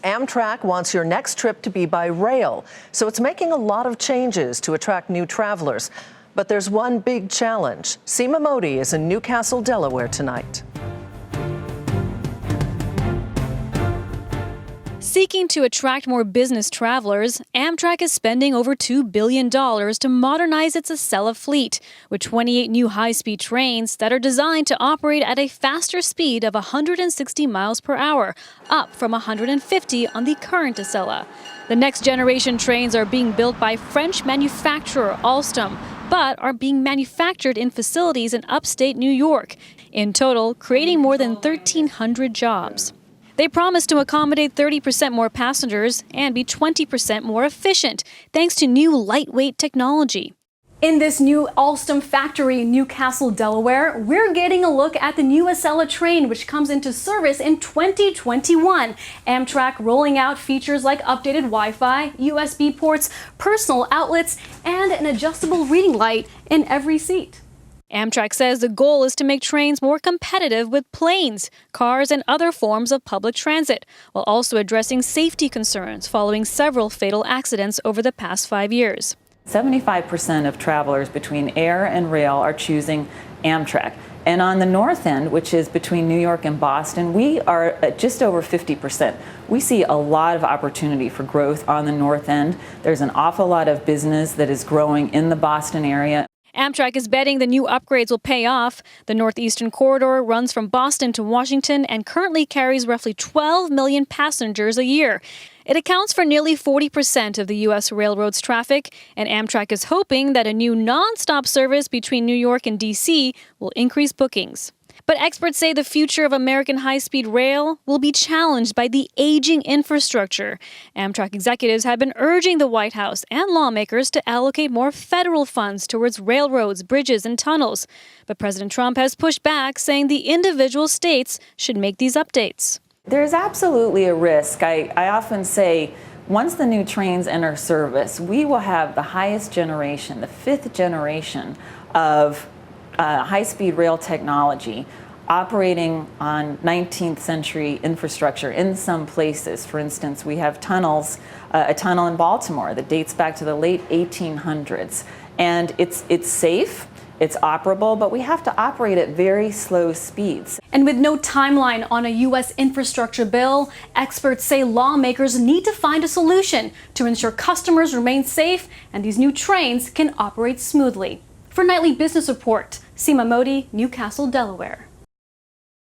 Amtrak wants your next trip to be by rail, so it's making a lot of changes to attract new travelers. But there's one big challenge. Seema Mody is in Newcastle, Delaware tonight. Seeking to attract more business travelers, Amtrak is spending over $2 billion to modernize its Acela fleet, with 28 new high-speed trains that are designed to operate at a faster speed of 160 miles per hour, up from 150 on the current Acela. The next-generation trains are being built by French manufacturer Alstom, but are being manufactured in facilities in upstate New York, in total creating more than 1,300 jobs. They promise to accommodate 30% more passengers and be 20% more efficient, thanks to new lightweight technology. In this new Alstom factory in Newcastle, Delaware, we're getting a look at the new Acela train, which comes into service in 2021. Amtrak rolling out features like updated Wi-Fi, USB ports, personal outlets, and an adjustable reading light in every seat. Amtrak says the goal is to make trains more competitive with planes, cars, and other forms of public transit, while also addressing safety concerns following several fatal accidents over the past 5 years. 75% of travelers between air and rail are choosing Amtrak. And on the north end, which is between New York and Boston, we are at just over 50%. We see a lot of opportunity for growth on the north end. There's an awful lot of business that is growing in the Boston area. Amtrak is betting the new upgrades will pay off. The Northeastern Corridor runs from Boston to Washington and currently carries roughly 12 million passengers a year. It accounts for nearly 40% of the U.S. railroad's traffic, and Amtrak is hoping that a new non-stop service between New York and D.C. will increase bookings. But experts say the future of American high-speed rail will be challenged by the aging infrastructure. Amtrak executives have been urging the White House and lawmakers to allocate more federal funds towards railroads, bridges, and tunnels. But President Trump has pushed back, saying the individual states should make these updates. There's absolutely a risk. I often say, once the new trains enter service, we will have the highest generation, the fifth generation of high-speed rail technology operating on 19th century infrastructure in some places. For instance, we have tunnels, a tunnel in Baltimore that dates back to the late 1800s. And it's safe, it's operable, but we have to operate at very slow speeds. And with no timeline on a U.S. infrastructure bill, experts say lawmakers need to find a solution to ensure customers remain safe and these new trains can operate smoothly. For Nightly Business Report, Seema Mody, Newcastle, Delaware.